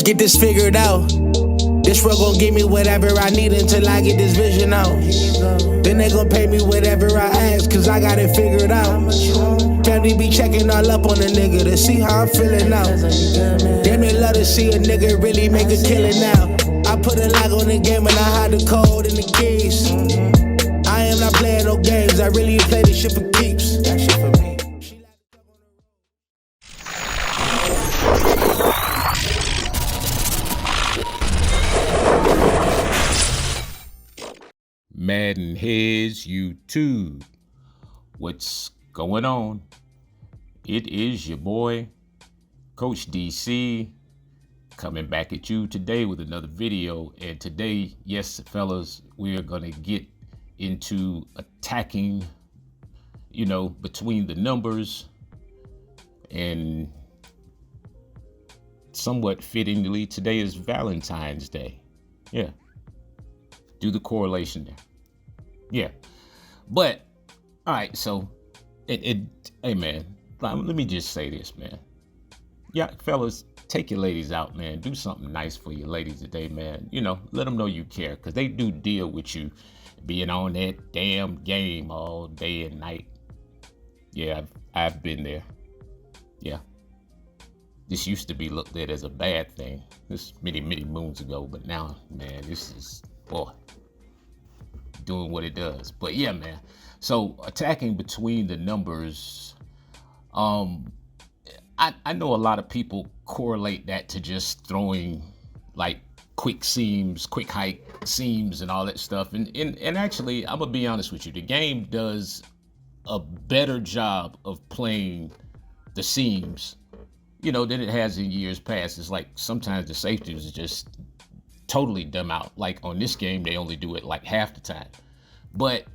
get this figured out. This world gon' give me whatever I need until I get this vision out. Then they gon' pay me whatever I ask, cause I got it figured out. Family be checking all up on a nigga to see how I'm feeling now. Damn, they love to see a nigga really make a killing now. I put a lock on the game and I hide the code and the keys. I am not playing no games, I really play this shit for keeps. That shit for me. MaddenHeadz YouTube. What's going on? It is your boy, Coach DC, coming back at you today with another video. And today, yes, fellas, we are going to get into attacking, between the numbers, and somewhat fittingly, today is Valentine's Day. Yeah. Do the correlation there. Yeah. But, all right, so, hey, man, let me just say this, man. Yeah, fellas, take your ladies out, man. Do something nice for your ladies today, man. Let them know you care, because they do deal with you being on that damn game all day and night. Yeah, I've been there. Yeah. This used to be looked at as a bad thing. This many, many moons ago, but now, man, this is, boy, doing what it does. But yeah, man. So attacking between the numbers, I know a lot of people correlate that to just throwing like quick seams, quick hike seams and all that stuff. And actually, I'm gonna be honest with you, the game does a better job of playing the seams, than it has in years past. It's like sometimes the safeties just totally dumb out. Like on this game, they only do it like half the time. But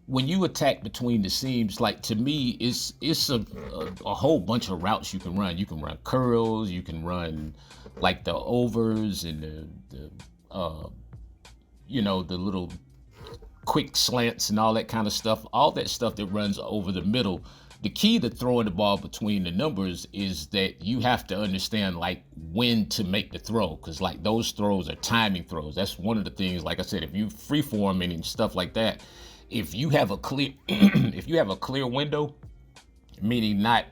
when you attack between the seams, like to me, it's a whole bunch of routes you can run. You can run curls, you can run like the overs and the little quick slants and all that kind of stuff. All that stuff that runs over the middle. The key to throwing the ball between the numbers is that you have to understand like when to make the throw, because like those throws are timing throws. That's one of the things, like I said, if you freeforming and stuff like that, if you have a clear if you have a clear window, meaning not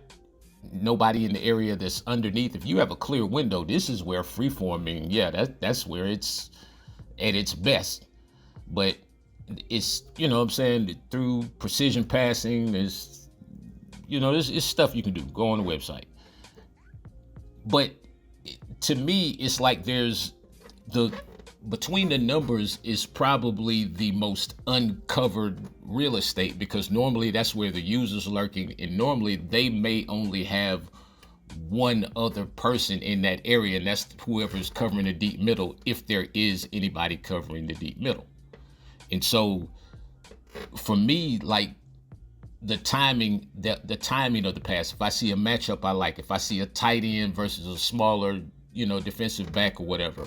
nobody in the area that's underneath, if you have a clear window, this is where freeforming, that's where it's at its best. But it's, what I'm saying, through precision passing, there's stuff you can do. Go on the website. But to me, it's like there's between the numbers is probably the most uncovered real estate, because normally that's where the user's lurking, and normally they may only have one other person in that area, and that's whoever's covering the deep middle, if there is anybody covering the deep middle. And so for me, like, the timing of the pass. If I see a matchup I like, if I see a tight end versus a smaller, defensive back or whatever,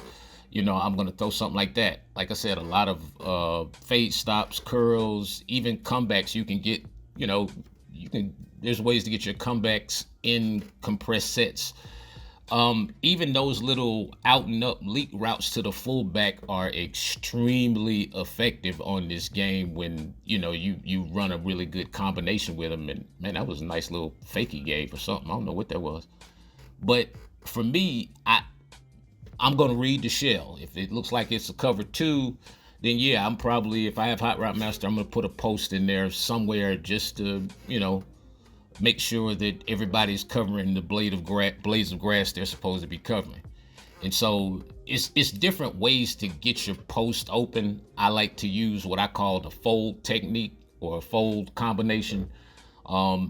I'm going to throw something like that. Like I said, a lot of fade stops, curls, even comebacks you can get, there's ways to get your comebacks in compressed sets. Even those little out and up leak routes to the fullback are extremely effective on this game when, you run a really good combination with them. And man, that was a nice little fake he gave or something. I don't know what that was. But for me, I'm going to read the shell. If it looks like it's a cover 2, then yeah, I'm probably, if I have Hot Route Master, I'm going to put a post in there somewhere just to, make sure that everybody's covering the blades of grass they're supposed to be covering. And so it's different ways to get your post open. I like to use what I call the fold technique or a fold combination,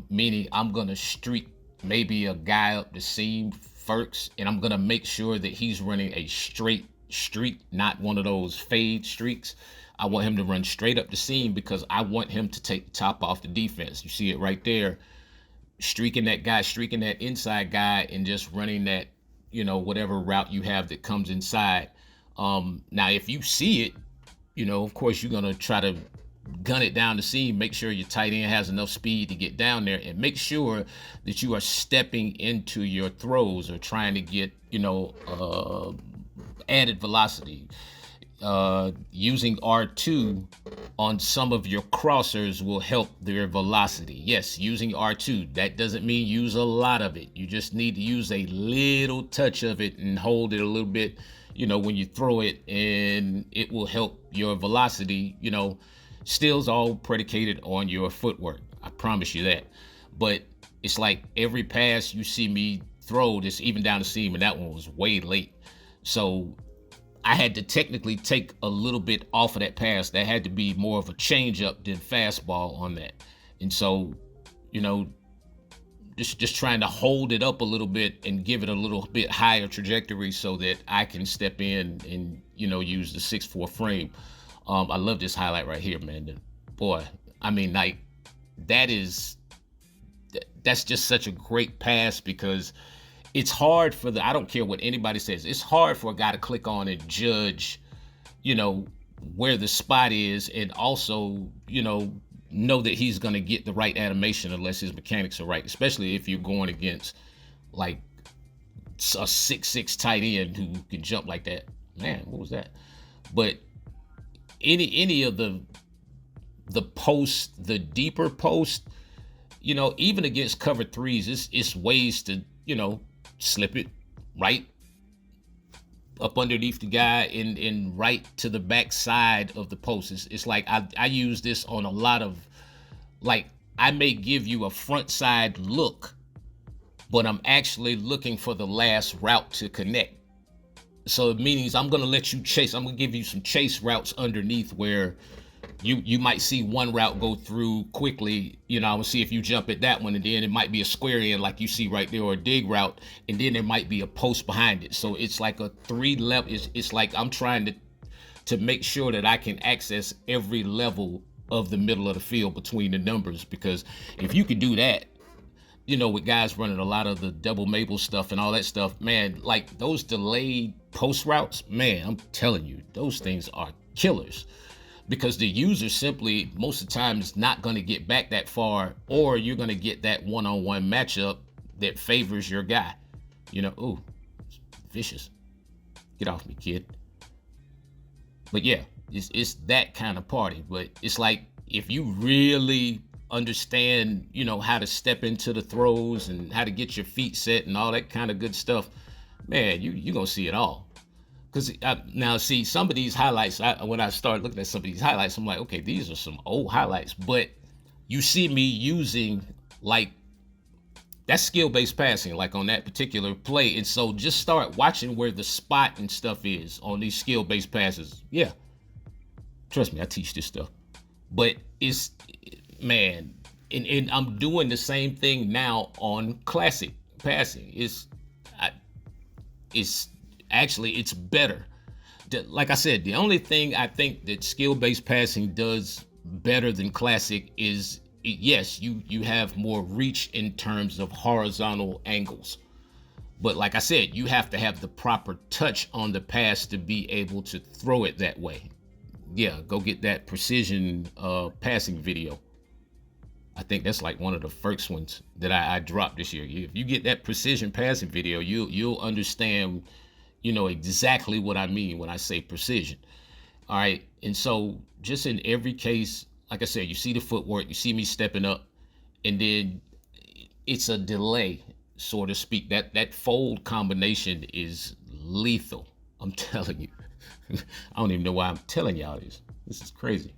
meaning I'm going to streak maybe a guy up the seam first, and I'm going to make sure that he's running a straight streak, not one of those fade streaks. I want him to run straight up the seam because I want him to take the top off the defense. You see it right there. Streaking that inside guy and just running that, whatever route you have that comes inside. Now, if you see it, of course, you're going to try to gun it down the seam. Make sure your tight end has enough speed to get down there, and make sure that you are stepping into your throws or trying to get, added velocity. Using R2 on some of your crossers will help their velocity. Yes, using R2. That doesn't mean use a lot of it. You just need to use a little touch of it and hold it a little bit, when you throw it, and it will help your velocity. Still's all predicated on your footwork. I promise you that. But it's like every pass you see me throw, this even down the seam, and that one was way late. So I had to technically take a little bit off of that pass. That had to be more of a changeup than fastball on that. And so, just trying to hold it up a little bit and give it a little bit higher trajectory so that I can step in and, use the 6'4" frame. I love this highlight right here, man. Boy, I mean, like, that's just such a great pass, because it's hard for I don't care what anybody says, it's hard for a guy to click on and judge, where the spot is, and also, know that he's going to get the right animation unless his mechanics are right, especially if you're going against like a 6'6" tight end who can jump like that. Man, what was that? But any of the post, the deeper post, even against cover threes, it's ways to, slip it right up underneath the guy and right to the back side of the post. It's like I use this on a lot of, like, I may give you a front side look, but I'm actually looking for the last route to connect. So it means I'm going to let you chase. I'm going to give you some chase routes underneath where you might see one route go through quickly, and see if you jump at that one, and then it might be a square in like you see right there, or a dig route, and then there might be a post behind it. So it's like a 3 level. It's like I'm trying to make sure that I can access every level of the middle of the field between the numbers, because if you could do that, with guys running a lot of the double Mabel stuff and all that stuff, man, like those delayed post routes, man, I'm telling you, those things are killers. Because the user simply, most of the time, is not going to get back that far, or you're going to get that one-on-one matchup that favors your guy. Ooh, vicious. Get off me, kid. But yeah, it's that kind of party. But it's like, if you really understand, how to step into the throws and how to get your feet set and all that kind of good stuff, man, you're going to see it all. Because now, see, some of these highlights, when I started looking at some of these highlights, I'm like, okay, these are some old highlights. But you see me using, like, that's skill-based passing, like on that particular play. And so just start watching where the spot and stuff is on these skill-based passes. Yeah. Trust me, I teach this stuff. But it's, man, and I'm doing the same thing now on classic passing. Actually, it's better. Like I said, the only thing I think that skill-based passing does better than classic is, yes, you have more reach in terms of horizontal angles. But like I said, you have to have the proper touch on the pass to be able to throw it that way. Yeah, go get that precision passing video. I think that's like one of the first ones that I dropped this year. If you get that precision passing video, you'll understand, exactly what I mean when I say precision. All right. And so just in every case, like I said, you see the footwork, you see me stepping up, and then it's a delay, so to speak. That fold combination is lethal. I'm telling you. I don't even know why I'm telling y'all this. This is crazy.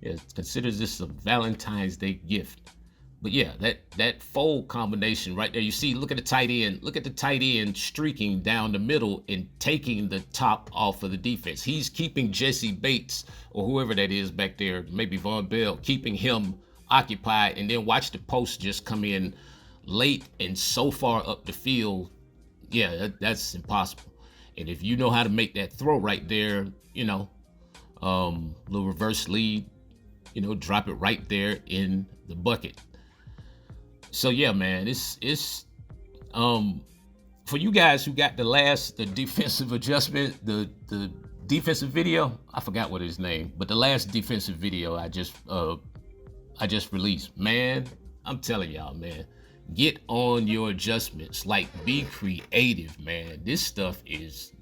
Yeah, consider this a Valentine's Day gift. But yeah, that fold combination right there. You see, look at the tight end. Look at the tight end streaking down the middle and taking the top off of the defense. He's keeping Jesse Bates, or whoever that is back there, maybe Von Bell, keeping him occupied. And then watch the post just come in late and so far up the field. Yeah, that's impossible. And if you know how to make that throw right there, little reverse lead, drop it right there in the bucket. So yeah, man, it's for you guys who got the defensive adjustment, the defensive video, I forgot what his name, but the last defensive video I just released, man, I'm telling y'all, man, get on your adjustments. Like, be creative, man. This stuff is,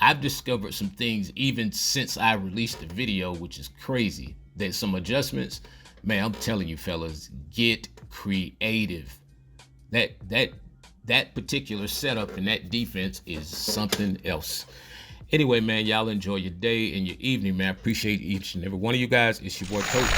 I've discovered some things even since I released the video, which is crazy. There's some adjustments, man. I'm telling you, fellas, get creative. That particular setup and that defense is something else. Anyway, man, y'all enjoy your day and your evening, man. I appreciate each and every one of you guys. It's your boy Coach.